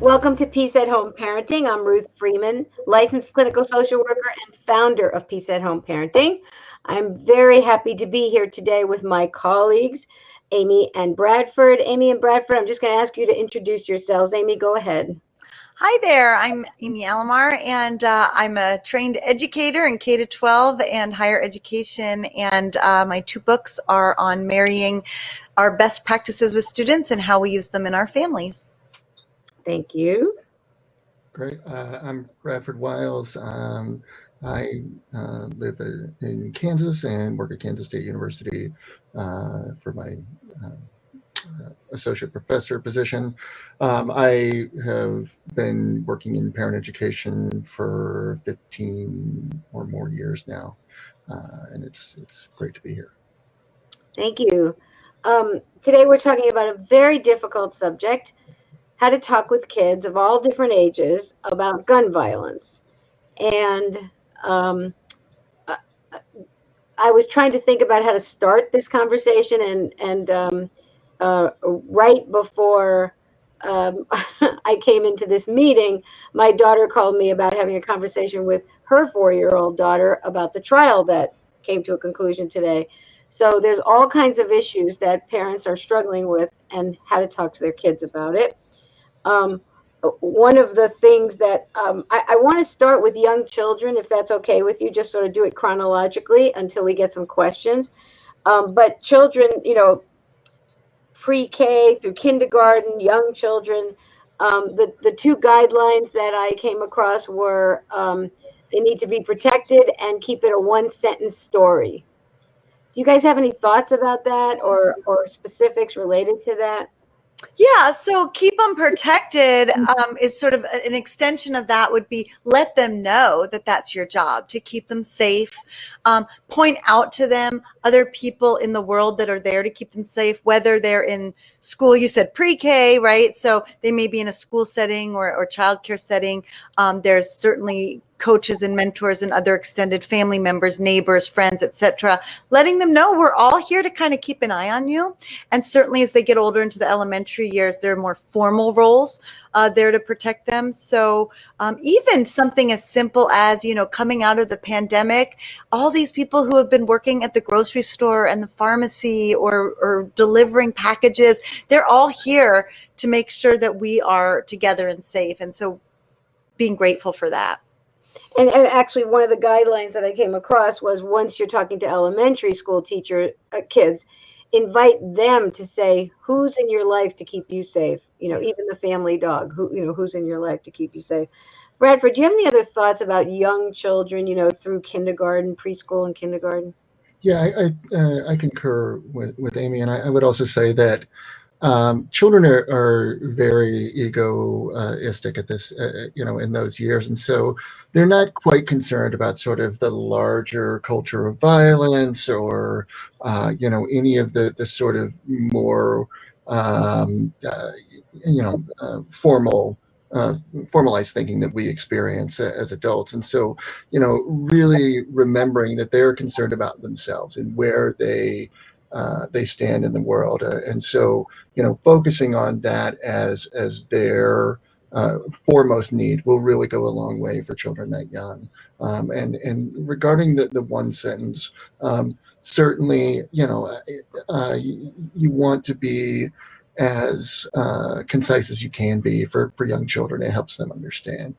Welcome to Peace at Home Parenting. I'm Ruth Freeman, licensed clinical social worker and founder of Peace at Home Parenting. I'm very happy to be here today with my colleagues, Amy and Bradford. Amy and Bradford, I'm just going to ask you to introduce yourselves. Amy, go ahead. Hi there, I'm Amy Alamar, and I'm a trained educator in K-12 and higher education, and my two books are on marrying our best practices with students and how we use them in our families. Thank you. Great. I'm Bradford WIles. I live in Kansas and work at Kansas State University for my associate professor position. I have been working in parent education for 15 or more years now, and it's great to be here. Thank you. Today we're talking about a very difficult subject, how to talk with kids of all different ages about gun violence. And I was trying to think about how to start this conversation, and right before I came into this meeting, my daughter called me about having a conversation with her 4-year-old daughter about the trial that came to a conclusion today. So there's all kinds of issues that parents are struggling with and how to talk to their kids about it. One of the things that I want to start with young children, if that's okay with you, just sort of do it chronologically until we get some questions. But children, pre-K through kindergarten, young children, the two guidelines that I came across were they need to be protected and keep it a one-sentence story. Do you guys have any thoughts about that or specifics related to that? Yeah, so keep them protected is sort of an extension of that would be let them know that that's your job, to keep them safe. Point out to them other people in the world that are there to keep them safe, whether they're in school. You said pre-K, right? So they may be in a school setting or childcare setting. There's certainly coaches and mentors and other extended family members, neighbors, friends, etc., letting them know we're all here to kind of keep an eye on you. And certainly as they get older into the elementary years, there are more formal roles there to protect them. So even something as simple as, coming out of the pandemic, all these people who have been working at the grocery store and the pharmacy or delivering packages, they're all here to make sure that we are together and safe. And so being grateful for that. And actually, one of the guidelines that I came across was once you're talking to elementary school kids, invite them to say, who's in your life to keep you safe? Even the family dog, who's in your life to keep you safe? Bradford, do you have any other thoughts about young children, through kindergarten, preschool and kindergarten? Yeah, I concur with Amy, and I would also say that children are very egoistic at this, in those years. And so they're not quite concerned about sort of the larger culture of violence or, any of the sort of more, formalized thinking that we experience as adults. And so, really remembering that they're concerned about themselves and where they stand in the world. And so, focusing on that as their foremost need will really go a long way for children that young. And regarding the one sentence, certainly, you want to be as concise as you can be for young children. It helps them understand.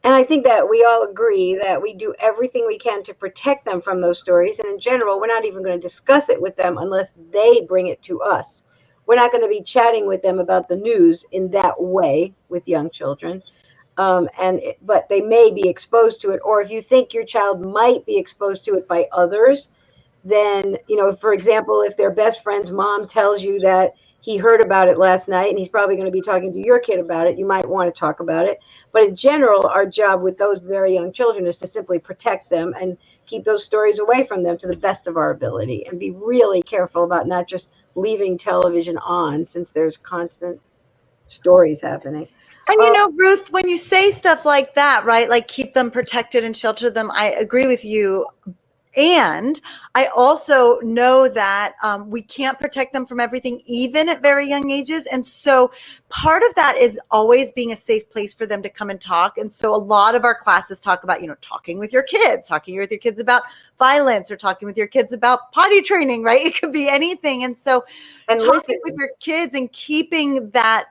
And I think that we all agree that we do everything we can to protect them from those stories. And in general, we're not even going to discuss it with them unless they bring it to us. We're not going to be chatting with them about the news in that way with young children. But they may be exposed to it. Or if you think your child might be exposed to it by others, then, for example, if their best friend's mom tells you that he heard about it last night and he's probably going to be talking to your kid about it, you might want to talk about it. But in general, our job with those very young children is to simply protect them and keep those stories away from them to the best of our ability, and be really careful about not just leaving television on, since there's constant stories happening. And Ruth, when you say stuff like that, right, like keep them protected and shelter them, I agree with you. And I also know that we can't protect them from everything, even at very young ages. And so part of that is always being a safe place for them to come and talk. And so a lot of our classes talk about, talking with your kids, talking with your kids about violence, or talking with your kids about potty training, right? It could be anything. And so talking with your kids and keeping that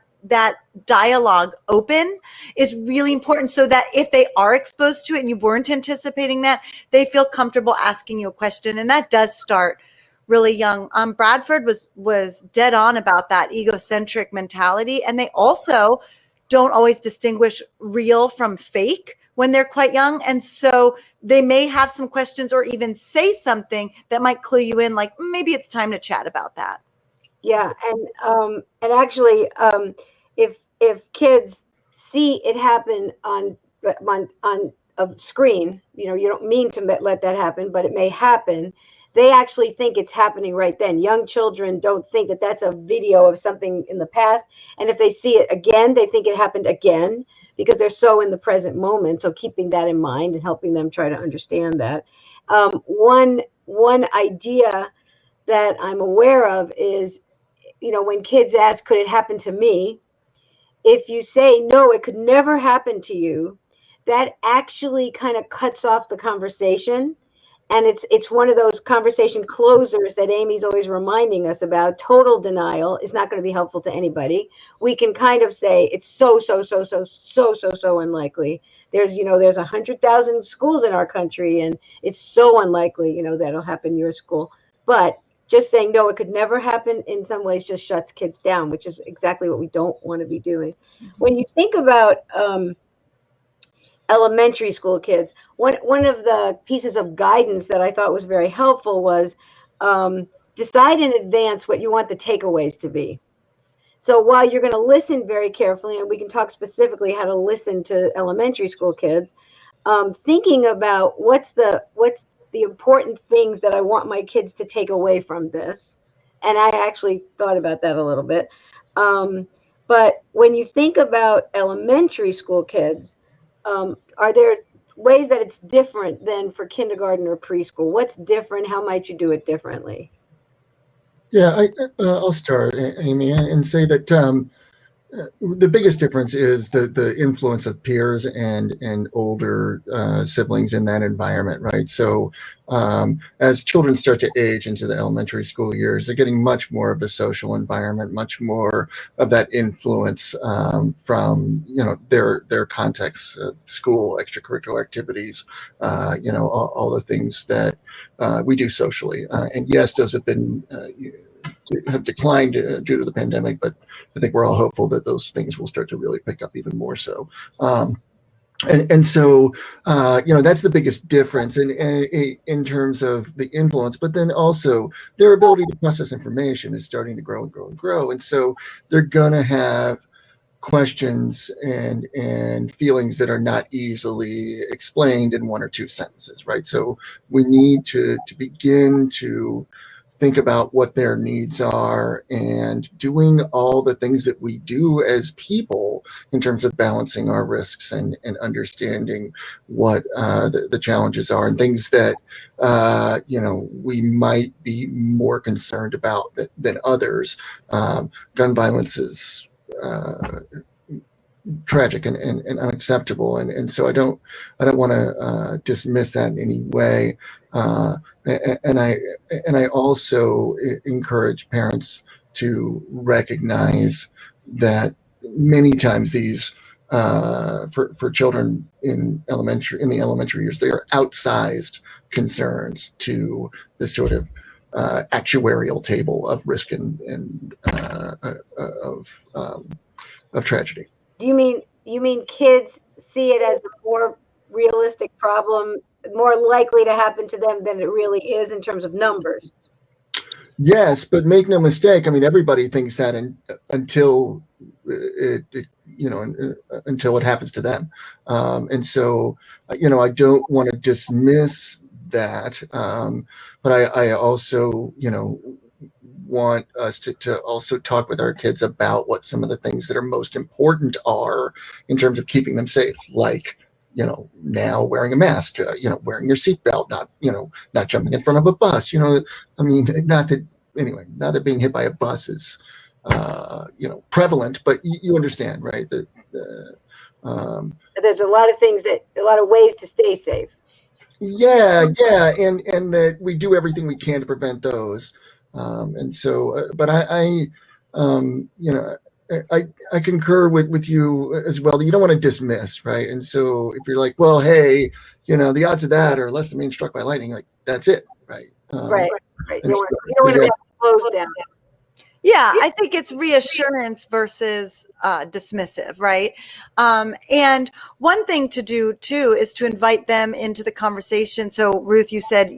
dialogue open is really important, so that if they are exposed to it and you weren't anticipating that, they feel comfortable asking you a question. And that does start really young. Bradford was dead on about that egocentric mentality. And they also don't always distinguish real from fake when they're quite young. And so they may have some questions or even say something that might clue you in, like maybe it's time to chat about that. Yeah, and actually, if kids see it happen on a screen, you don't mean to let that happen, but it may happen. They actually think it's happening right then. Young children don't think that that's a video of something in the past, and if they see it again, they think it happened again, because they're so in the present moment. So keeping that in mind and helping them try to understand that. One idea that I'm aware of is, when kids ask, could it happen to me? If you say, no, it could never happen to you, that actually kind of cuts off the conversation. And it's one of those conversation closers that Amy's always reminding us about. Total denial is not going to be helpful to anybody. We can kind of say it's so unlikely. There's 100,000 schools in our country, and it's so unlikely, that'll happen in your school. But just saying, no, it could never happen, in some ways just shuts kids down, which is exactly what we don't want to be doing. When you think about elementary school kids, one of the pieces of guidance that I thought was very helpful was decide in advance what you want the takeaways to be. So while you're going to listen very carefully, and we can talk specifically how to listen to elementary school kids, thinking about what's the important things that I want my kids to take away from this. And I actually thought about that a little bit. But when you think about elementary school kids, are there ways that it's different than for kindergarten or preschool? What's different? How might you do it differently? Yeah, I'll start, Amy, and say that the biggest difference is the influence of peers and older siblings in that environment, right? So as children start to age into the elementary school years, they're getting much more of the social environment, much more of that influence from their context, school, extracurricular activities, all the things that we do socially. And yes, those have been have declined due to the pandemic, but I think we're all hopeful that those things will start to really pick up even more so. And so, that's the biggest difference in terms of the influence, but then also their ability to process information is starting to grow and grow and grow. And so they're going to have questions and feelings that are not easily explained in one or two sentences, right? So we need to begin to think about what their needs are and doing all the things that we do as people in terms of balancing our risks and understanding what the challenges are and things that we might be more concerned about than others. Gun violence is tragic and unacceptable, and so I don't want to dismiss that in any way. And I also encourage parents to recognize that many times these for children in the elementary years, they are outsized concerns to the sort of actuarial table of risk and of tragedy. Do you mean kids see it as a more realistic problem, more likely to happen to them than it really is in terms of numbers? Yes, but make no mistake. I mean, everybody thinks that until until it happens to them. And so, I don't want to dismiss that. But I also, want us to also talk with our kids about what some of the things that are most important are in terms of keeping them safe, like now wearing a mask, wearing your seatbelt, not jumping in front of a bus. I mean, not that being hit by a bus is, prevalent, but you understand, right? There's a lot of ways to stay safe. Yeah, and that we do everything we can to prevent those. And so, but I concur with you as well. You don't want to dismiss, right? And so if you're like, well, hey, the odds of that are less than being struck by lightning, like that's it, right? Right. You don't so, want to be closed down. Yeah, I think it's reassurance versus dismissive, right? And one thing to do too is to invite them into the conversation. So Ruth, you said,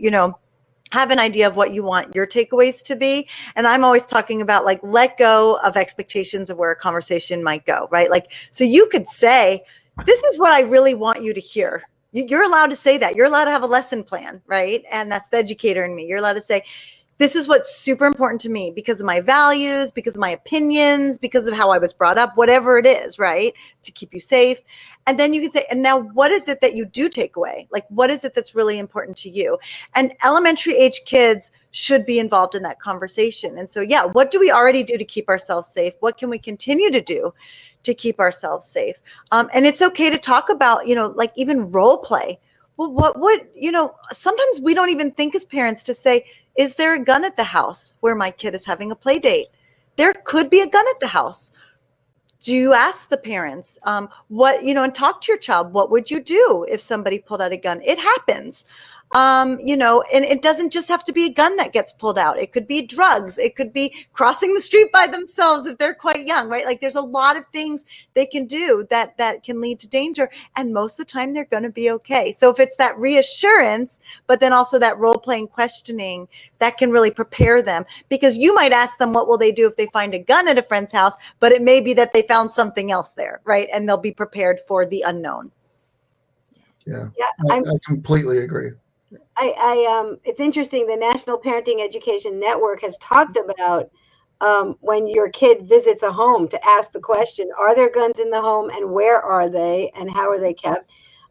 have an idea of what you want your takeaways to be. And I'm always talking about like, let go of expectations of where a conversation might go, right? Like, so you could say, this is what I really want you to hear. You're allowed to say that. You're allowed to have a lesson plan, right? And that's the educator in me. You're allowed to say, this is what's super important to me because of my values, because of my opinions, because of how I was brought up, whatever it is, right? To keep you safe. And then you can say, and now what is it that you do take away? Like, what is it that's really important to you? And elementary age kids should be involved in that conversation. And so, yeah, what do we already do to keep ourselves safe? What can we continue to do to keep ourselves safe? And it's okay to talk about, like even role play. Well, what would, sometimes we don't even think as parents to say, is there a gun at the house where my kid is having a play date? There could be a gun at the house. Do you ask the parents and talk to your child? What would you do if somebody pulled out a gun? It happens. And it doesn't just have to be a gun that gets pulled out. It could be drugs. It could be crossing the street by themselves if they're quite young, right? Like there's a lot of things they can do that can lead to danger. And most of the time they're going to be okay. So if it's that reassurance, but then also that role-playing questioning, that can really prepare them, because you might ask them, what will they do if they find a gun at a friend's house? But it may be that they found something else there, right? And they'll be prepared for the unknown. Yeah, I completely agree. It's interesting. The National Parenting Education Network has talked about when your kid visits a home to ask the question, are there guns in the home and where are they and how are they kept?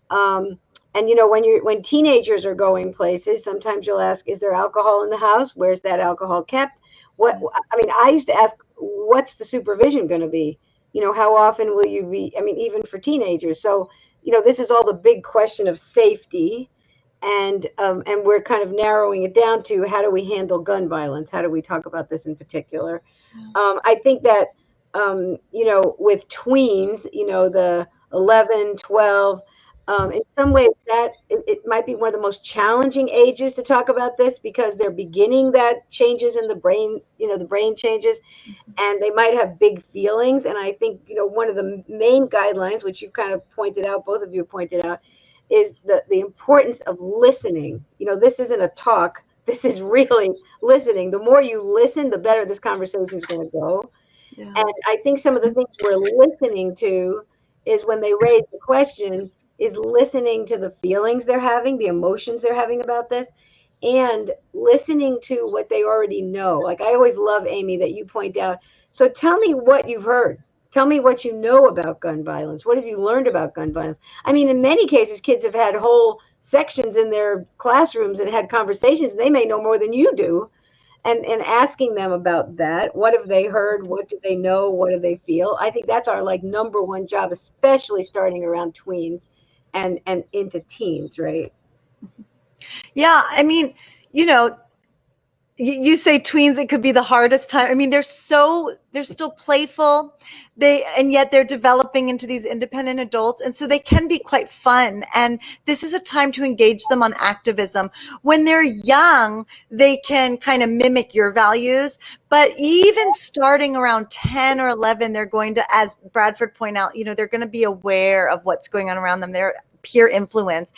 And when teenagers are going places, sometimes you'll ask, is there alcohol in the house? Where's that alcohol kept? I used to ask, what's the supervision going to be? How often will you be? Even for teenagers. So, this is all the big question of safety. And we're kind of narrowing it down to how do we handle gun violence? How do we talk about this in particular? I think that, with tweens, the 11, 12, in some ways that it might be one of the most challenging ages to talk about this because they're beginning that changes in the brain, the brain changes, and they might have big feelings. And I think, one of the main guidelines, which you've kind of pointed out, both of you pointed out, is the importance of listening. This isn't a talk. This is really listening. The more you listen, the better this conversation is going to go. Yeah. And I think some of the things we're listening to is when they raise the question, is listening to the feelings they're having, the emotions they're having about this, and listening to what they already know. Like I always love, Amy, that you point out, so tell me what you've heard. Tell me what you know about gun violence. What have you learned about gun violence? In many cases, kids have had whole sections in their classrooms and had conversations. They may know more than you do. And asking them about that. What have they heard? What do they know? What do they feel? I think that's our number one job, especially starting around tweens and into teens, right? Yeah. You say tweens, it could be the hardest time. They're still playful, and yet they're developing into these independent adults. And so they can be quite fun. And this is a time to engage them on activism. When they're young, they can kind of mimic your values. But even starting around 10 or 11, they're going to, as Bradford pointed out, they're going to be aware of what's going on around them. They're peer influence.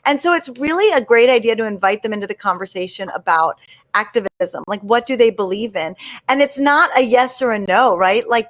And so it's really a great idea to invite them into the conversation about activism. Like, what do they believe in? And it's not a yes or a no, right? Like,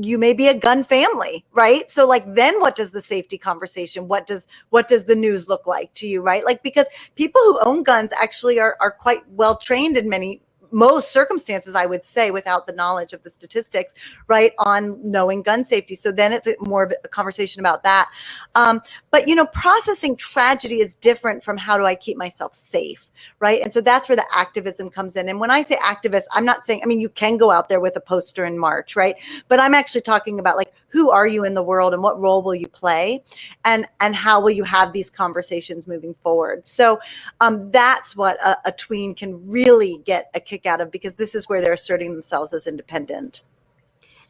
you may be a gun family, right? So then what does the safety conversation, what does the news look like to you, right? Because people who own guns actually are quite well trained in many most circumstances, I would say, without the knowledge of the statistics, right, on knowing gun safety. So then it's more of a conversation about that. But, processing tragedy is different from how do I keep myself safe, right? And so that's where the activism comes in. And when I say activist, I'm not saying, you can go out there with a poster and march, right? But I'm actually talking about, like, who are you in the world and what role will you play, and how will you have these conversations moving forward? So that's what a tween can really get a kick out of, because this is where they're asserting themselves as independent.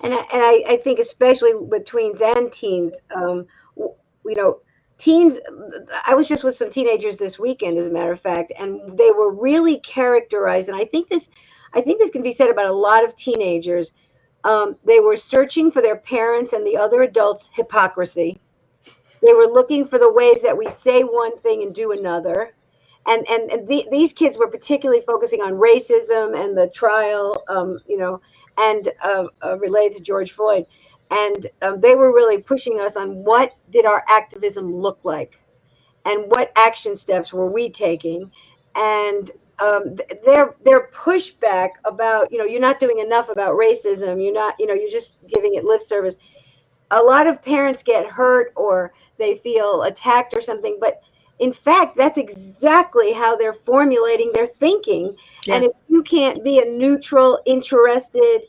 And I think especially with tweens and teens, teens, I was just with some teenagers this weekend, as a matter of fact, and they were really characterized. And I think this can be said about a lot of teenagers. They were searching for their parents and the other adults' hypocrisy. They were looking for the ways that we say one thing and do another. And these kids were particularly focusing on racism and the trial, and related to George Floyd. And they were really pushing us on what did our activism look like and what action steps were we taking. And their pushback about, you're not doing enough about racism. You're not, you're just giving it lip service. A lot of parents get hurt or they feel attacked or something, but in fact, that's exactly how they're formulating their thinking. Yes. And if you can't be a neutral, interested,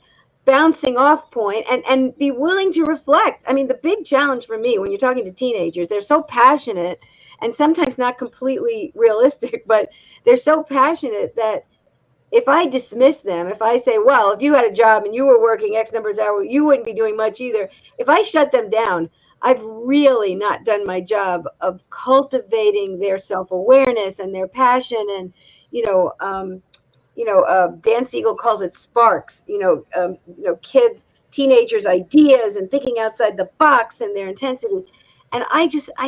bouncing off point and be willing to reflect. The big challenge for me when you're talking to teenagers, they're so passionate and sometimes not completely realistic, but they're so passionate that if I dismiss them, if I say, well, if you had a job and you were working X numbers of hours, you wouldn't be doing much either. If I shut them down, I've really not done my job of cultivating their self-awareness and their passion. And, Dan Siegel calls it sparks, kids, teenagers' ideas and thinking outside the box and their intensity. And I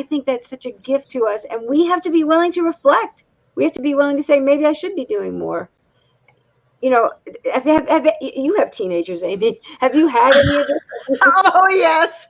think that's such a gift to us. And we have to be willing to reflect. We have to be willing to say, maybe I should be doing more. You have teenagers, Amy. Have you had any of this? Oh, yes.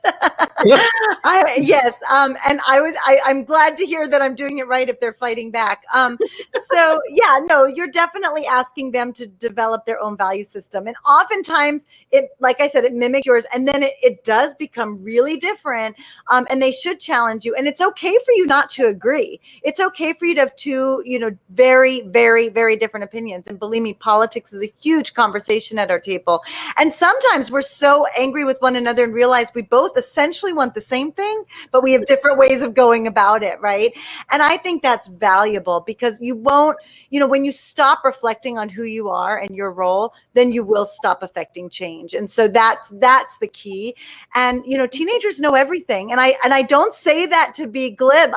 Yes. And I'm glad to hear that I'm doing it right if they're fighting back. So yeah, no, you're definitely asking them to develop their own value system. And oftentimes it, like I said, it mimics yours. And then it does become really different. And they should challenge you. And it's okay for you not to agree. It's okay for you to have two, very, very, very different opinions. And believe me, politics is a huge conversation at our table. And sometimes we're so angry with one another and realize we both essentially want the same thing, but we have different ways of going about it, right? And I think that's valuable because you won't, when you stop reflecting on who you are and your role, then you will stop affecting change. And so that's the key. And, teenagers know everything. And I don't say that to be glib.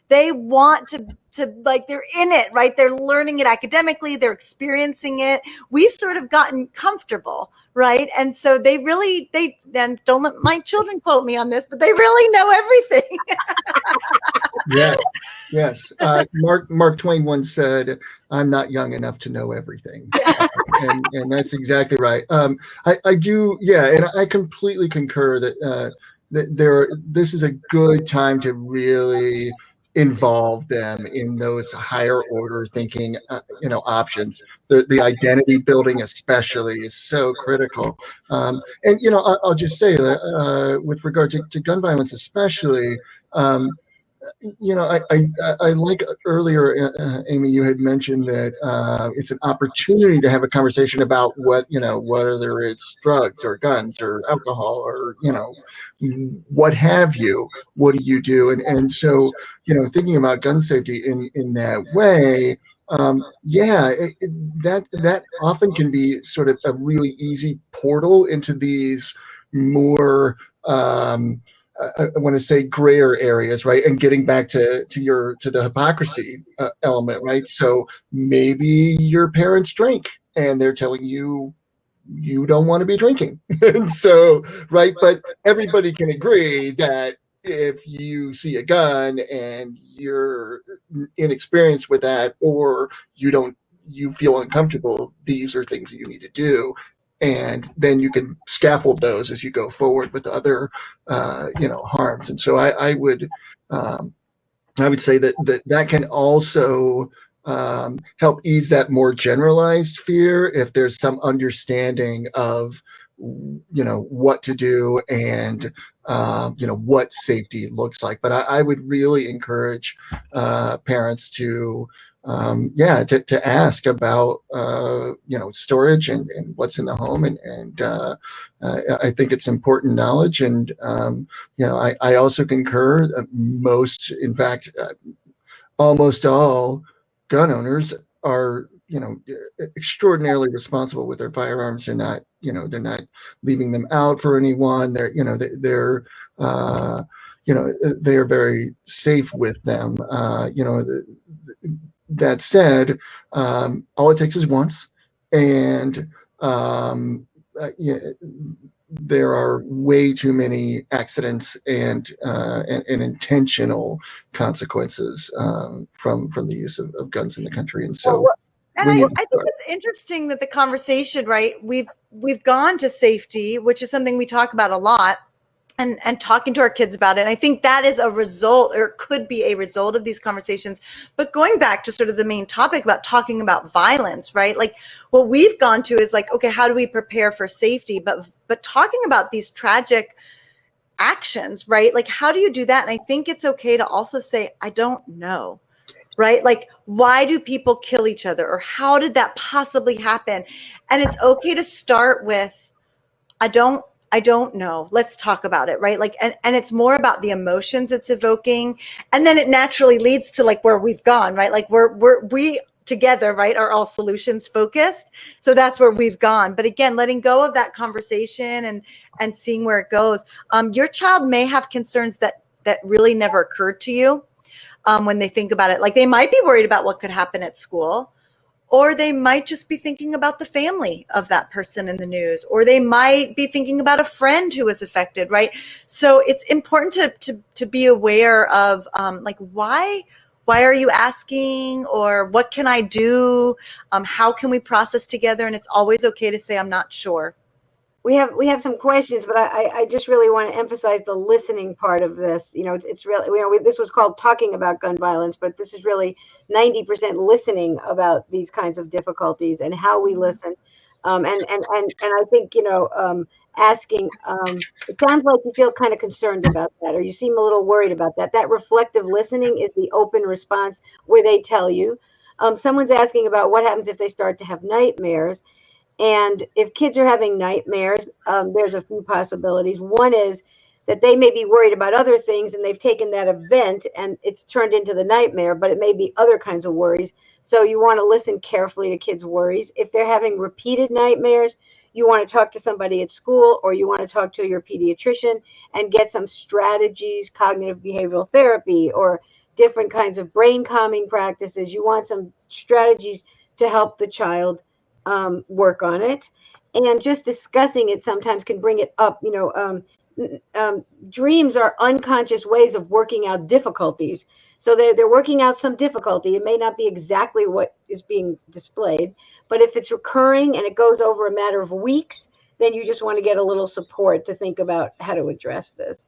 They want to like, they're in it, right? They're learning it academically. They're experiencing it. We've sort of gotten comfortable, right? And so and don't let my children quote me on this, but they really know everything. Yes. Mark Twain once said, "I'm not young enough to know everything," and that's exactly right. I do, and I completely concur that this is a good time to really involve them in those higher order thinking, options. The identity building especially is so critical. And, I'll just say that with regard to gun violence, especially, I like earlier, Amy, you had mentioned that it's an opportunity to have a conversation about whether it's drugs or guns or alcohol or, what have you, what do you do? And so, thinking about gun safety in that way, that often can be sort of a really easy portal into these more, I want to say grayer areas, right? And getting back to the hypocrisy element, right? So maybe your parents drink and they're telling you don't want to be drinking. And so, right. But everybody can agree that if you see a gun and you're inexperienced with that, or you feel uncomfortable, these are things that you need to do. And then you can scaffold those as you go forward with other, harms. And so I would say that can also help ease that more generalized fear if there's some understanding of, what to do and, what safety looks like. But I would really encourage parents to, to ask about, storage and what's in the home. And I think it's important knowledge. And, I also concur in fact, almost all gun owners are, extraordinarily responsible with their firearms. They're not leaving them out for anyone. They're they are very safe with them. That said, all it takes is once, and there are way too many accidents and intentional consequences from the use of guns in the country. And so and I think it's interesting that the conversation, right, we've gone to safety, which is something we talk about a lot, and talking to our kids about it. And I think that is a result, or could be a result, of these conversations. But going back to sort of the main topic about talking about violence, right? Like what we've gone to is like, okay, how do we prepare for safety? But talking about these tragic actions, right? Like, how do you do that? And I think it's okay to also say, I don't know, right? Like, why do people kill each other? Or how did that possibly happen? And it's okay to start with, I don't know. Let's talk about it, right? Like, and it's more about the emotions it's evoking. And then it naturally leads to like where we've gone, right? Like we together, right, are all solutions focused. So that's where we've gone. But again, letting go of that conversation and seeing where it goes. Your child may have concerns that really never occurred to you when they think about it. Like they might be worried about what could happen at school. Or they might just be thinking about the family of that person in the news, or they might be thinking about a friend who was affected, right? So it's important to be aware of like, why are you asking, or what can I do? How can we process together? And it's always okay to say, I'm not sure. We have some questions, but I just really want to emphasize the listening part of this. It's really, this was called talking about gun violence, but this is really 90% listening about these kinds of difficulties and how we listen. And I think, asking, it sounds like you feel kind of concerned about that, or you seem a little worried about that. That reflective listening is the open response where they tell you. Someone's asking about what happens if they start to have nightmares. And if kids are having nightmares, there's a few possibilities. One is that they may be worried about other things and they've taken that event and it's turned into the nightmare, but it may be other kinds of worries. So you want to listen carefully to kids' worries. If they're having repeated nightmares, you want to talk to somebody at school, or you want to talk to your pediatrician and get some strategies, cognitive behavioral therapy, or different kinds of brain calming practices. You want some strategies to help the child work on it. And just discussing it sometimes can bring it up. Dreams are unconscious ways of working out difficulties. So they're working out some difficulty. It may not be exactly what is being displayed, but if it's recurring and it goes over a matter of weeks, then you just want to get a little support to think about how to address this.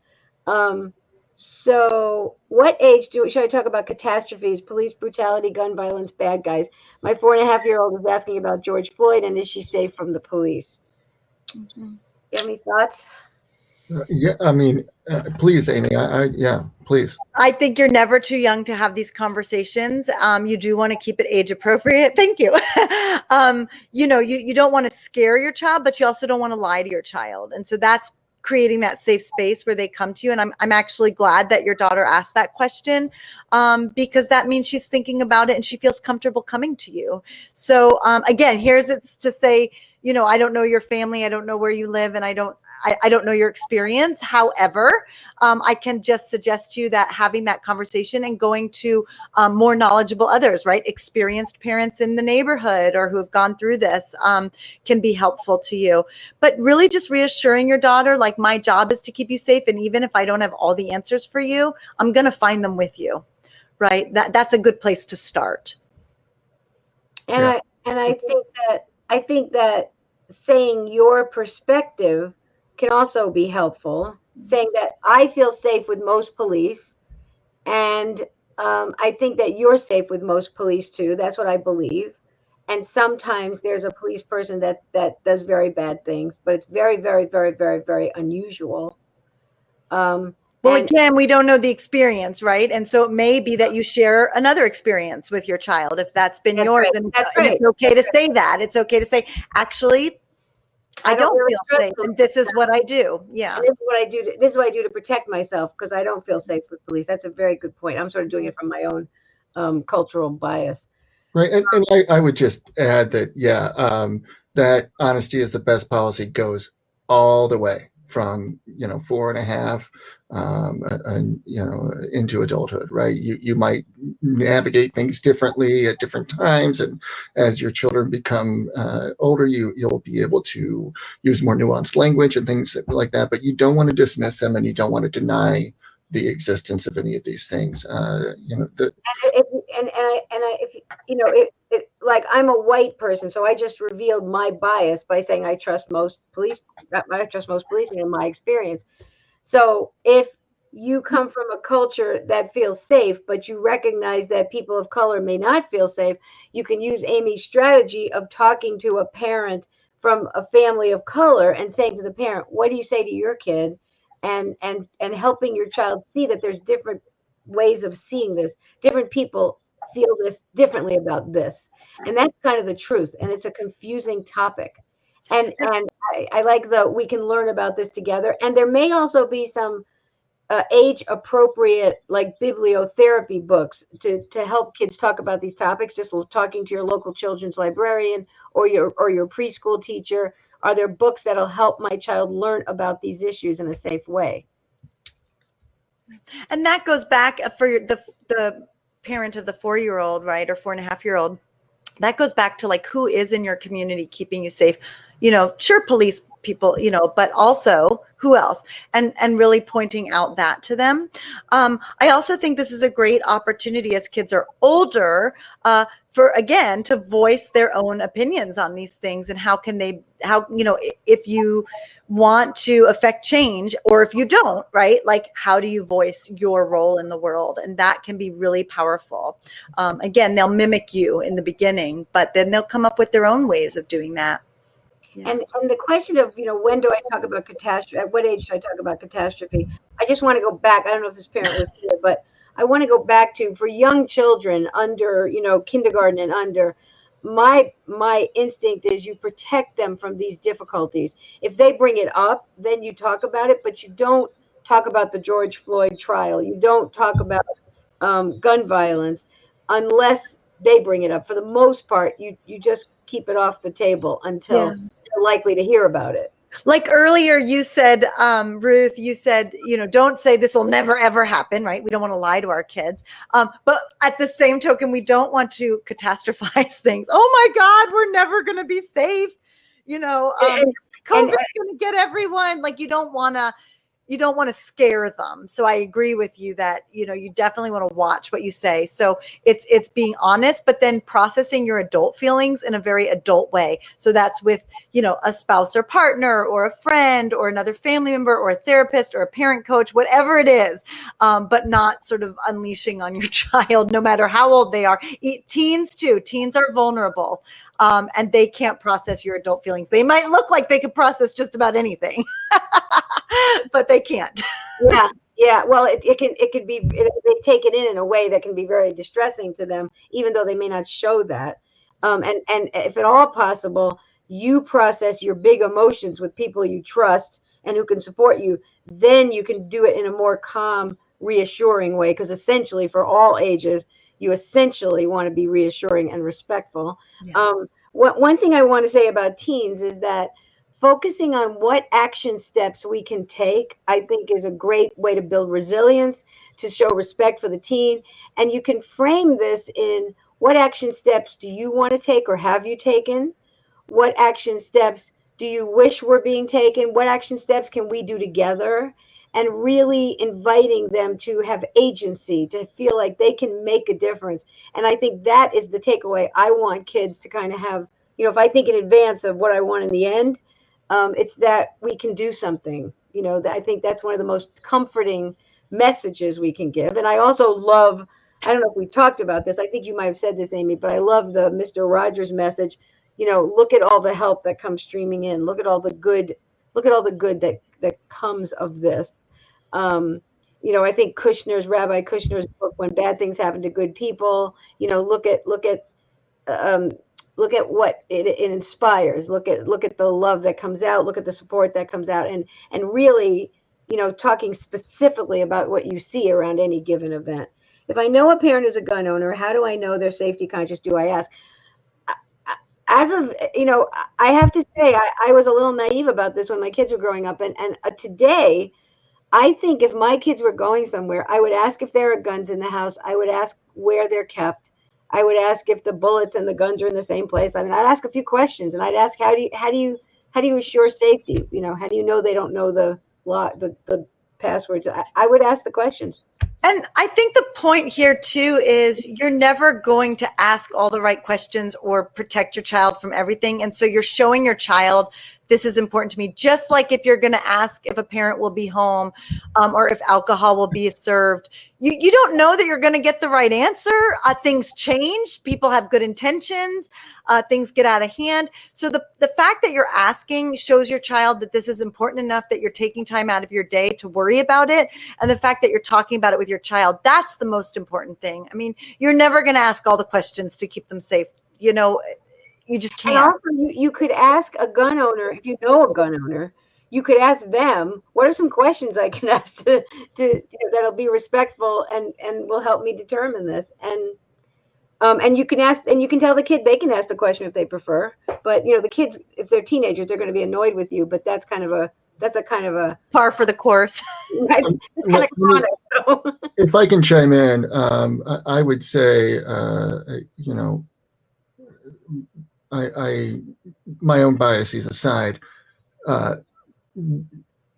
So what age should I talk about catastrophes, police brutality, gun violence, bad guys? My 4.5-year-old is asking about George Floyd and is she safe from the police? Mm-hmm. You have any thoughts? Yeah, I mean, please, Amy. Please. I think you're never too young to have these conversations. You do want to keep it age appropriate. Thank you. You don't want to scare your child, but you also don't want to lie to your child. And so that's creating that safe space where they come to you. And I'm actually glad that your daughter asked that question, because that means she's thinking about it and she feels comfortable coming to you. So again, here's it's to say, I don't know your family. I don't know where you live. And I don't know your experience. However, I can just suggest to you that having that conversation and going to more knowledgeable others, right? Experienced parents in the neighborhood or who have gone through this can be helpful to you. But really just reassuring your daughter, like, my job is to keep you safe. And even if I don't have all the answers for you, I'm going to find them with you, right? That's a good place to start. And I think that saying your perspective can also be helpful. Saying that I feel safe with most police, and I think that you're safe with most police too. That's what I believe. And sometimes there's a police person that does very bad things, but it's very, very, very, very, very unusual. Well, And again, we don't know the experience, right? And so it may be that you share another experience with your child if that's been that's yours. right. And, That's and right. it's okay to say that. It's okay to say, actually, I I don't don't really feel trust safe. police. And this is what I do. Yeah. And this is what I do. This is what I do to protect myself because I don't feel safe with police. That's a very good point. I'm sort of doing it from my own cultural bias. Right. And I would just add that, yeah, that honesty is the best policy goes all the way from, 4.5, and, into adulthood, right? You might navigate things differently at different times. And as your children become older, you'll be able to use more nuanced language and things like that. But you don't want to dismiss them and you don't want to deny the existence of any of these things. If, and I, if like I'm a white person, so I just revealed my bias by saying I trust most police. I trust most policemen in my experience. So if you come from a culture that feels safe, but you recognize that people of color may not feel safe, you can use Amy's strategy of talking to a parent from a family of color and saying to the parent, "What do you say to your kid?" And helping your child see that there's different ways of seeing this. Different people feel this differently about this, and that's kind of the truth. And it's a confusing topic. And I like the we can learn about this together. And there may also be some age appropriate like bibliotherapy books to help kids talk about these topics. Just talking to your local children's librarian or your preschool teacher. Are there books that'll help my child learn about these issues in a safe way? And that goes back for the parent of the 4-year-old, right? Or 4.5-year-old. That goes back to like who is in your community keeping you safe. Sure, police people, but also who else, and really pointing out that to them. I also think this is a great opportunity as kids are older, for again to voice their own opinions on these things, and how if you want to affect change or if you don't, right? Like, how do you voice your role in the world? And that can be really powerful. Again, they'll mimic you in the beginning, but then they'll come up with their own ways of doing that. Yeah. And the question of, when do I talk about catastrophe? At what age do I talk about catastrophe? I just want to go back. I don't know if this parent was here, but I want to go back to for young children under, kindergarten and under. My instinct is you protect them from these difficulties. If they bring it up, then you talk about it, but you don't talk about the George Floyd trial. You don't talk about gun violence unless they bring it up. For the most part, you just keep it off the table until they're likely to hear about it. Like earlier you said, Ruth, you said, don't say this will never, ever happen, right? We don't want to lie to our kids. But at the same token, we don't want to catastrophize things. Oh my God, we're never going to be safe. COVID's going to get everyone. Like, you don't want to scare them. So I agree with you that, you definitely want to watch what you say. So it's being honest, but then processing your adult feelings in a very adult way. So that's with, a spouse or partner or a friend or another family member or a therapist or a parent coach, whatever it is, but not sort of unleashing on your child, no matter how old they are. Teens too. Teens are vulnerable. And they can't process your adult feelings. They might look like they could process just about anything, but they can't. Yeah. Well, it can be, they take it in a way that can be very distressing to them, even though they may not show that. And if at all possible, you process your big emotions with people you trust and who can support you. Then you can do it in a more calm, reassuring way. Because essentially, for all ages, you essentially want to be reassuring and respectful. Yeah. One thing I want to say about teens is that focusing on what action steps we can take, I think, is a great way to build resilience, to show respect for the teen. And you can frame this in what action steps do you want to take or have you taken? What action steps do you wish were being taken? What action steps can we do together? And really inviting them to have agency, to feel like they can make a difference. And I think that is the takeaway. I want kids to kind of have, if I think in advance of what I want in the end, it's that we can do something. I think that's one of the most comforting messages we can give. And I also love I don't know if we talked about this. I think you might have said this, Amy, but I love the Mr. Rogers message. Look at all the help that comes streaming in. Look at all the good. Look at all the good that comes of this. I think Rabbi Kushner's book, When Bad Things Happen to Good People. Um, look at what it inspires. Look at the love that comes out. Look at the support that comes out, and really, talking specifically about what you see around any given event. If I know a parent is a gun owner, how do I know they're safety conscious? Do I ask? As of, I have to say, I was a little naive about this when my kids were growing up, and today, I think if my kids were going somewhere, I would ask if there are guns in the house. I would ask where they're kept. I would ask if the bullets and the guns are in the same place. I mean, I'd ask a few questions, and I'd ask how do you assure safety? How do you know they don't know the passwords? I would ask the questions. And I think the point here too is you're never going to ask all the right questions or protect your child from everything. And so you're showing your child, this is important to me. Just like if you're going to ask if a parent will be home or if alcohol will be served, you don't know that you're going to get the right answer. Things change. People have good intentions. Things get out of hand. So the fact that you're asking shows your child that this is important enough that you're taking time out of your day to worry about it. And the fact that you're talking about it with your child, that's the most important thing. I mean, you're never going to ask all the questions to keep them safe. You just can't. And also, you could ask a gun owner, if you know a gun owner, you could ask them, what are some questions I can ask to that'll be respectful and will help me determine this. And you can ask, and you can tell the kid they can ask the question if they prefer. But the kids, if they're teenagers, they're going to be annoyed with you. But that's a kind of a par for the course. It's kind of chronic. So. If I can chime in, I would say, I my own biases aside,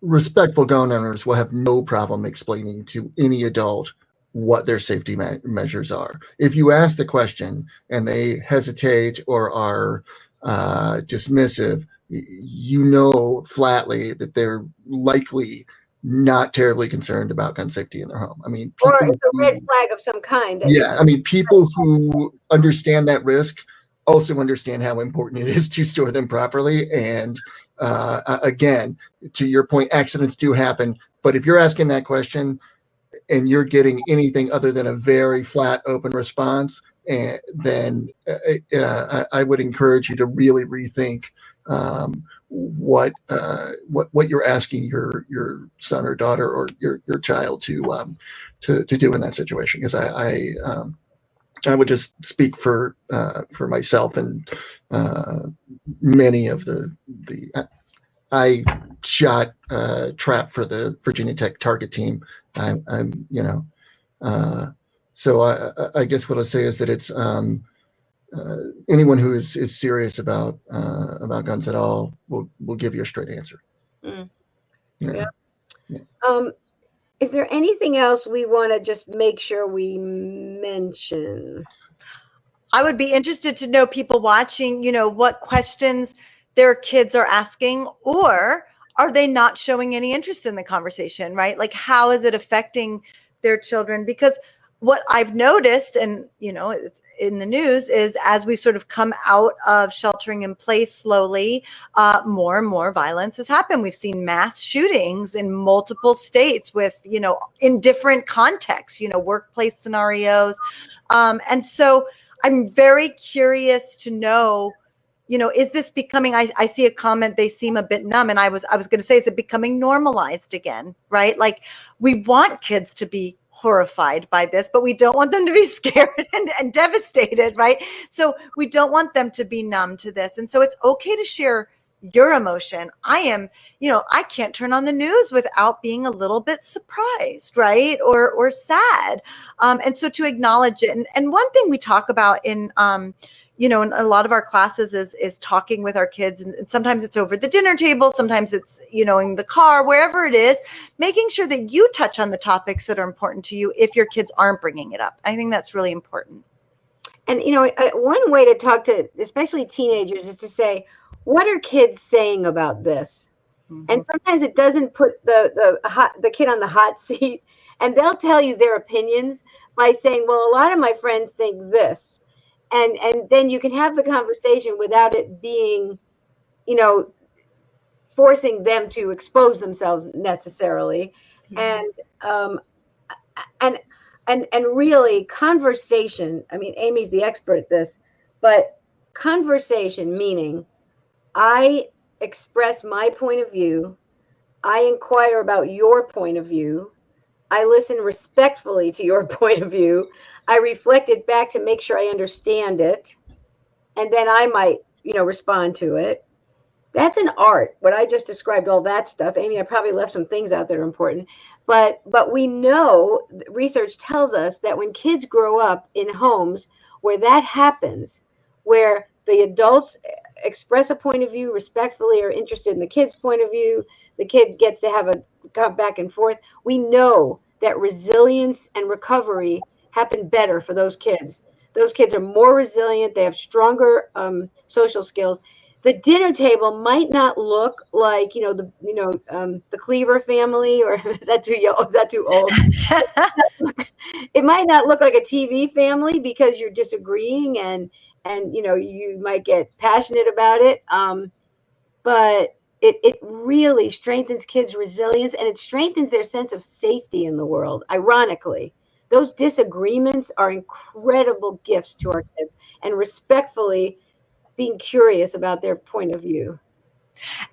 respectful gun owners will have no problem explaining to any adult what their safety measures are. If you ask the question and they hesitate or are dismissive, flatly that they're likely not terribly concerned about gun safety in their home. I mean, or it's a red flag of some kind. I mean, people who understand that risk also understand how important it is to store them properly. And again, to your point, accidents do happen. But if you're asking that question and you're getting anything other than a very flat, open response, then I would encourage you to really rethink what you're asking your son or daughter or your child to do in that situation. Because I would just speak for myself and many of the I shot trap for the Virginia Tech target team. So I guess what I'll say is that it's anyone who is serious about guns at all will give you a straight answer. Mm. Yeah. Is there anything else we want to just make sure we mention? I would be interested to know, people watching, what questions their kids are asking, or are they not showing any interest in the conversation, right? Like, how is it affecting their children? Because what I've noticed, and it's in the news, is as we sort of come out of sheltering in place slowly, more and more violence has happened. We've seen mass shootings in multiple states with, in different contexts, workplace scenarios. And so I'm very curious to know, is this becoming, I see a comment, they seem a bit numb. And I was going to say, is it becoming normalized again, right? Like, we want kids to be horrified by this, but we don't want them to be scared and devastated, right? So we don't want them to be numb to this. And so it's okay to share your emotion. I can't turn on the news without being a little bit surprised, right? Or sad. And so to acknowledge it. And one thing we talk about in in a lot of our classes is talking with our kids. And sometimes it's over the dinner table. Sometimes it's, in the car, wherever it is, making sure that you touch on the topics that are important to you if your kids aren't bringing it up. I think that's really important. And, one way to talk to, especially teenagers, is to say, what are kids saying about this? Mm-hmm. And sometimes it doesn't put the kid on the hot seat And they'll tell you their opinions by saying, well, a lot of my friends think this. And then you can have the conversation without it being, you know, forcing them to expose themselves necessarily. Yeah. Um, and and really conversation, I mean, Amy's the expert at this, but conversation meaning I express my point of view, I inquire about your point of view, I listen respectfully to your point of view, I reflect it back to make sure I understand it, and then I might, you know, respond to it. That's an art. What I just described, all that stuff. Amy, I probably left some things out that are important, but we know, research tells us that when kids grow up in homes where that happens, where the adults express a point of view respectfully, or interested in the kid's point of view, the kid gets to have a go back and forth. We know that resilience and recovery happen better for those kids. Those kids are more resilient. They have stronger social skills. The dinner table might not look like, you know, the Cleaver family, or is that too young? Is that too old? It might not look like a TV family because you're disagreeing, and you know, you might get passionate about it. But it really strengthens kids' resilience, and it strengthens their sense of safety in the world. Ironically, those disagreements are incredible gifts to our kids, and respectfully being curious about their point of view.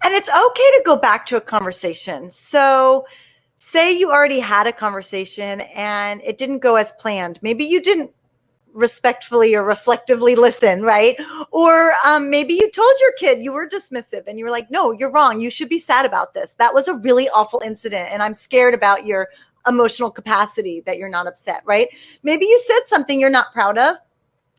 And it's okay to go back to a conversation. So say you already had a conversation and it didn't go as planned. Maybe you didn't respectfully or reflectively listen, right? Or maybe you told your kid you were dismissive and you were like, no, you're wrong. You should be sad about this. That was a really awful incident. And I'm scared about your emotional capacity that you're not upset, right? Maybe you said something you're not proud of.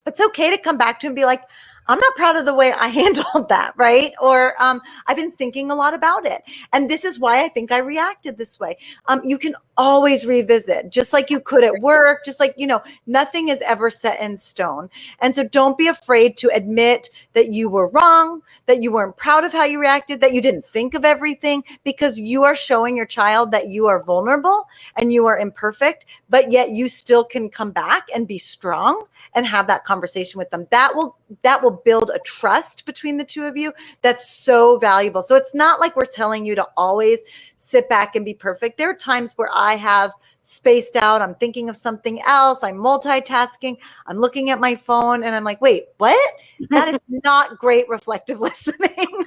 It's okay to come back to and be like, I'm not proud of the way I handled that, right? Or I've been thinking a lot about it. And this is why I think I reacted this way. You can always revisit, just like you could at work, just like, you know, nothing is ever set in stone. And so don't be afraid to admit that you were wrong, that you weren't proud of how you reacted, that you didn't think of everything, because you are showing your child that you are vulnerable and you are imperfect, but yet you still can come back and be strong and have that conversation with them. That will build a trust between the two of you that's so valuable. So it's not like we're telling you to always sit back and be perfect. There are times where I have spaced out. I'm thinking of something else. I'm multitasking. I'm looking at my phone and I'm like, wait, what? That is not great reflective listening.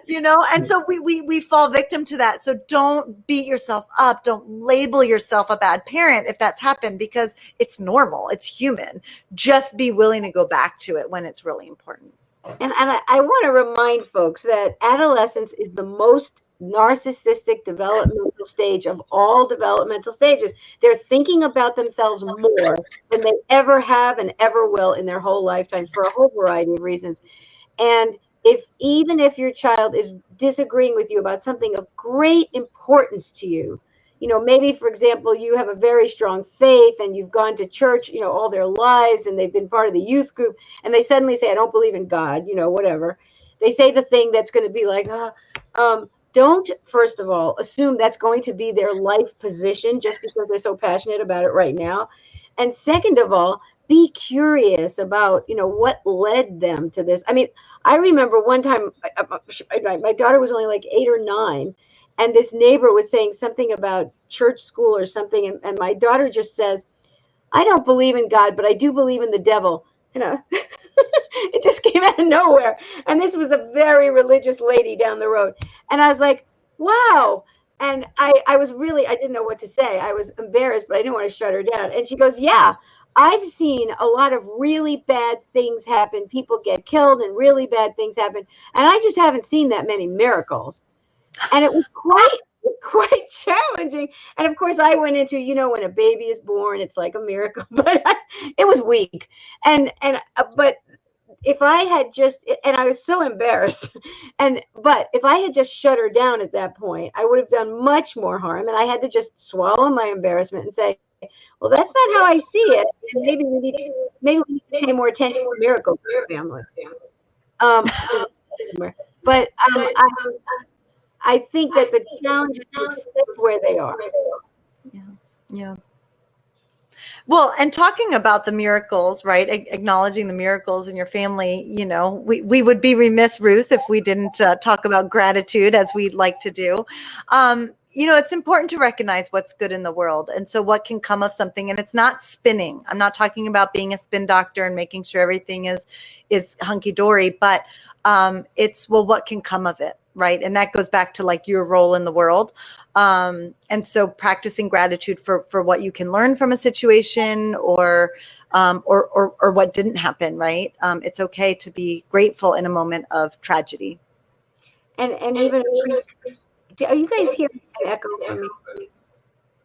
You know, and so we fall victim to that. So don't beat yourself up. Don't label yourself a bad parent if that's happened, because it's normal. It's human. Just be willing to go back to it when it's really important. And I want to remind folks that adolescence is the most narcissistic developmental stage of all developmental stages. They're thinking about themselves more than they ever have and ever will in their whole lifetimes, for a whole variety of reasons. And even if your child is disagreeing with you about something of great importance to you, you know, maybe, for example, you have a very strong faith and you've gone to church, you know, all their lives, and they've been part of the youth group, and they suddenly say, I don't believe in God, you know, whatever. They say the thing that's going to be like, don't, first of all, assume that's going to be their life position just because they're so passionate about it right now. And second of all, be curious about, you know, what led them to this. I mean, I remember one time, my daughter was only like 8 or 9, and this neighbor was saying something about church school or something, and my daughter just says, I don't believe in God, but I do believe in the devil. You know, it just came out of nowhere. And this was a very religious lady down the road. And I was like, wow. And I was really, I didn't know what to say. I was embarrassed, but I didn't want to shut her down. And she goes, yeah, I've seen a lot of really bad things happen. People get killed and really bad things happen. And I just haven't seen that many miracles. And it was quite challenging. And of course I went into, you know, when a baby is born, it's like a miracle, but it was weak. But if I had just, and I was so embarrassed, but if I had just shut her down at that point, I would have done much more harm. And I had to just swallow my embarrassment and say, well, that's not how I see it. And maybe we need to pay more attention to miracles in your family. But I think that the challenge is to accept where they are. Yeah. Yeah. Well, and talking about the miracles, right? Acknowledging the miracles in your family, we would be remiss, Ruth, if we didn't talk about gratitude as we like to do. It's important to recognize what's good in the world. And so what can come of something, and it's not spinning. I'm not talking about being a spin doctor and making sure everything is hunky dory, but it's, well, what can come of it? Right. And that goes back to like your role in the world. And so practicing gratitude for what you can learn from a situation or what didn't happen. Right. It's okay to be grateful in a moment of tragedy. And even, are you guys hearing an echo from me?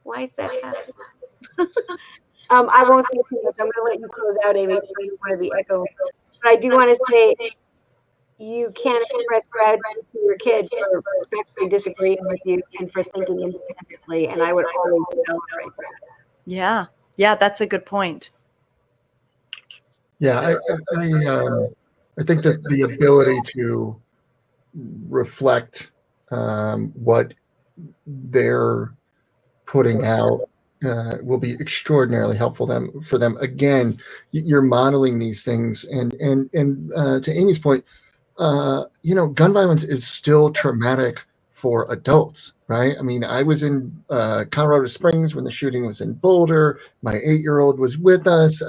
Why is that happening? I won't say too much. I'm going to let you close out, Amy, because I don't want to be echo. But I do want to say, you can't express gratitude to your kid for respectfully disagreeing with you and for thinking independently. And I would always celebrate that. Yeah. Yeah, that's a good point. Yeah, I think that the ability to reflect what they're putting out will be extraordinarily helpful for them. Again, you're modeling these things, and to Amy's point, gun violence is still traumatic for adults, right? I mean, I was in Colorado Springs when the shooting was in Boulder. My 8-year-old was with us.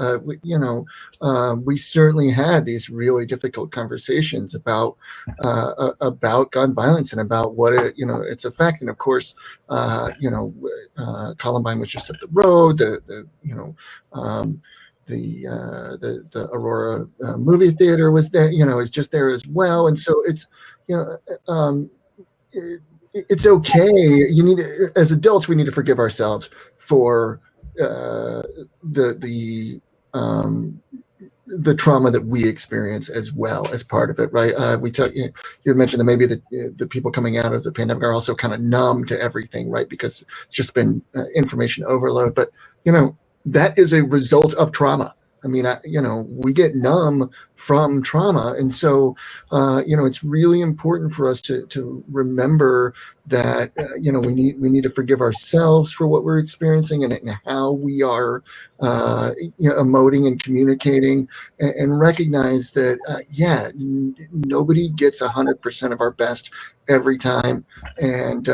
We certainly had these really difficult conversations about gun violence and about what its effect. And of course, Columbine was just up the road. The Aurora movie theater was there, is just there as well. And so it's, it's okay. As adults, we need to forgive ourselves for the trauma that we experience as well as part of it, right? You had mentioned that maybe the people coming out of the pandemic are also kind of numb to everything, right? Because it's just been information overload. But that is a result of trauma. I mean, we get numb from trauma. And so, it's really important for us to remember that, we need to forgive ourselves for what we're experiencing and how we are, emoting and communicating, and recognize that, nobody gets 100% of our best every time. And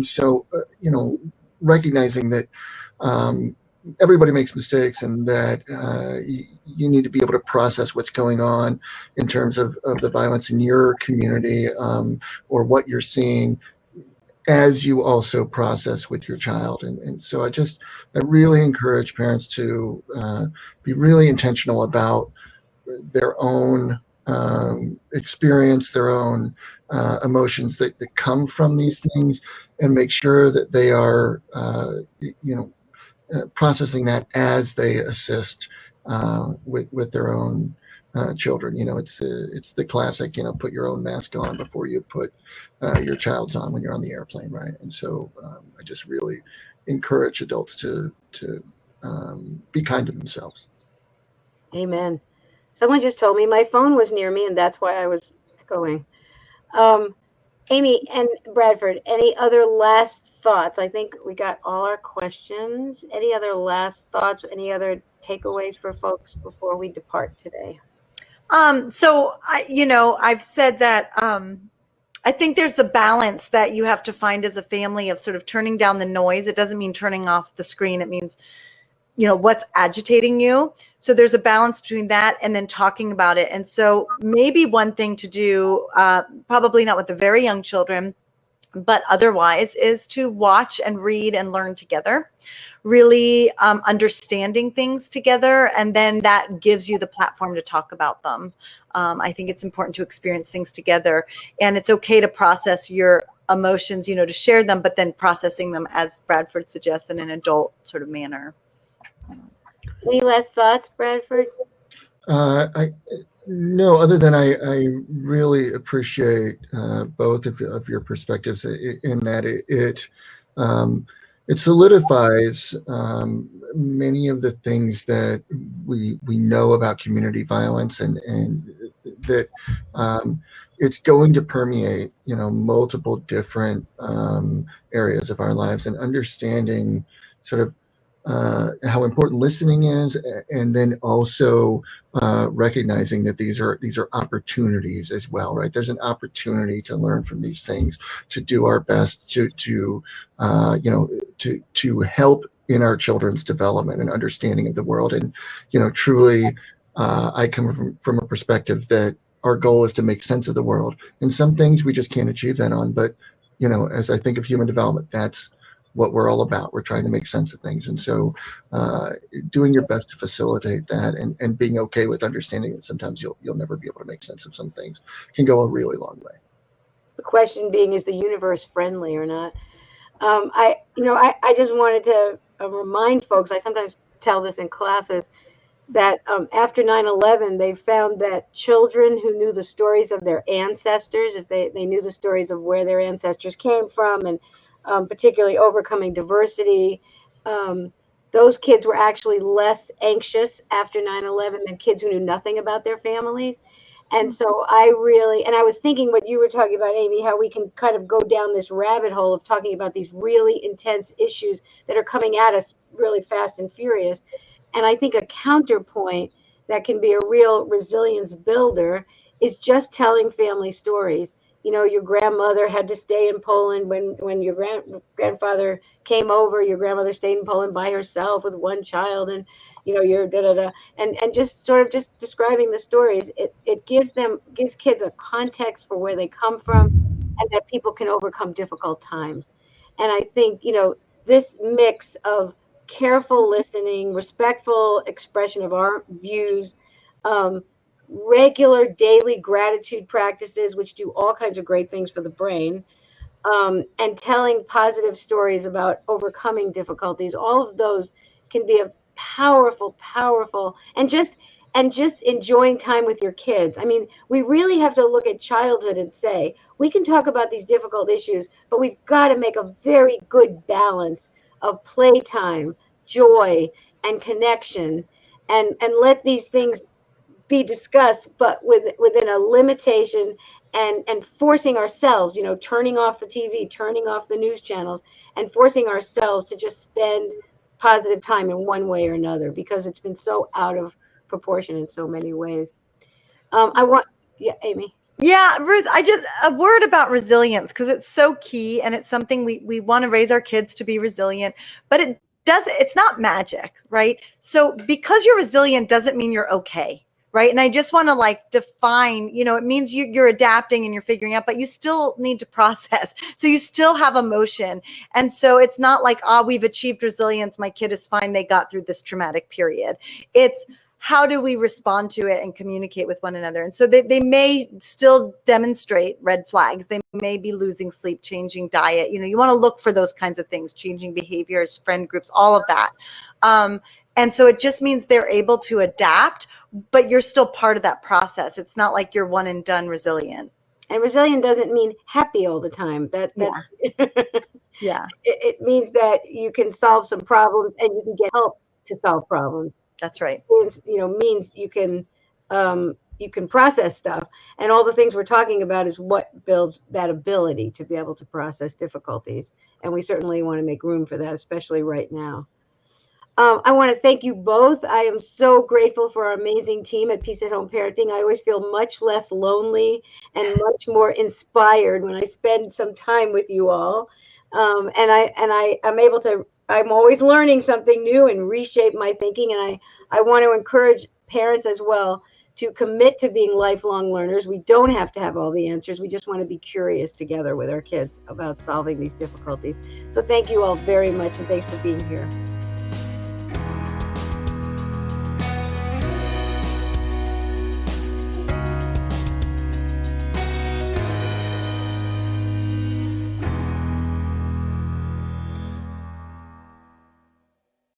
so, recognizing that, everybody makes mistakes, and that you need to be able to process what's going on in terms of the violence in your community, or what you're seeing, as you also process with your child. And so I really encourage parents to be really intentional about their own experience, their own emotions that come from these things, and make sure that they are, processing that as they assist with their own children. It's the classic, put your own mask on before you put your child's on when you're on the airplane, right? And so I just really encourage adults to be kind to themselves. Amen. Someone just told me my phone was near me, and that's why I was echoing. Amy and Bradford, any other last thoughts? I think we got all our questions. Any other last thoughts? Any other takeaways for folks before we depart today? So I've said that I think there's the balance that you have to find as a family of sort of turning down the noise. It doesn't mean turning off the screen. It means, what's agitating you. So there's a balance between that and then talking about it. And so maybe one thing to do, probably not with the very young children, but otherwise, is to watch and read and learn together, really understanding things together. And then that gives you the platform to talk about them. I think it's important to experience things together, and it's okay to process your emotions, to share them, but then processing them, as Bradford suggests, in an adult sort of manner. Any last thoughts, Bradford? No, other than I really appreciate both of your perspectives, in that it solidifies many of the things that we know about community violence, and that it's going to permeate multiple different areas of our lives, and understanding sort of how important listening is, and then also recognizing that these are opportunities as well, right? There's an opportunity to learn from these things, to do our best to help in our children's development and understanding of the world. And truly, I come from a perspective that our goal is to make sense of the world, and some things we just can't achieve that on. But as I think of human development, that's what we're all about. We're trying to make sense of things. And so doing your best to facilitate that, and being okay with understanding that sometimes you'll never be able to make sense of some things can go a really long way. The question being, is the universe friendly or not? I just wanted to remind folks, I sometimes tell this in classes, that after 9/11, they found that children who knew the stories of their ancestors, if they knew the stories of where their ancestors came from, and particularly overcoming diversity, those kids were actually less anxious after 9/11 than kids who knew nothing about their families. And so I was thinking what you were talking about, Amy, how we can kind of go down this rabbit hole of talking about these really intense issues that are coming at us really fast and furious. And I think a counterpoint that can be a real resilience builder is just telling family stories. Your grandmother had to stay in Poland when your grandfather came over. Your grandmother stayed in Poland by herself with one child, and your and just sort of just describing the stories. It gives kids a context for where they come from, and that people can overcome difficult times. And I think this mix of careful listening, respectful expression of our views, regular daily gratitude practices, which do all kinds of great things for the brain, and telling positive stories about overcoming difficulties. All of those can be a powerful, and just enjoying time with your kids. I mean, we really have to look at childhood and say, we can talk about these difficult issues, but we've got to make a very good balance of playtime, joy, and connection, and let these things be discussed, but within a limitation, and forcing ourselves, turning off the TV, turning off the news channels, and forcing ourselves to just spend positive time in one way or another, because it's been so out of proportion in so many ways. Yeah, Amy. Yeah, Ruth, a word about resilience, because it's so key, and it's something we want to raise our kids to be resilient, but it's not magic, right? So because you're resilient doesn't mean you're okay. Right. And I just want to define, it means you're adapting and you're figuring out, but you still need to process. So you still have emotion. And so it's not like, we've achieved resilience. My kid is fine. They got through this traumatic period. It's how do we respond to it and communicate with one another? And so they may still demonstrate red flags. They may be losing sleep, changing diet. You want to look for those kinds of things, changing behaviors, friend groups, all of that. And so it just means they're able to adapt, but you're still part of that process. It's not like you're one and done resilient. And resilient doesn't mean happy all the time. Yeah. It means that you can solve some problems and you can get help to solve problems. That's right. Means you can process stuff, and all the things we're talking about is what builds that ability to be able to process difficulties. And we certainly want to make room for that, especially right now. I want to thank you both. I am so grateful for our amazing team at Peace at Home Parenting. I always feel much less lonely and much more inspired when I spend some time with you all. I'm always learning something new and reshape my thinking. And I want to encourage parents as well to commit to being lifelong learners. We don't have to have all the answers. We just want to be curious together with our kids about solving these difficulties. So thank you all very much, and thanks for being here.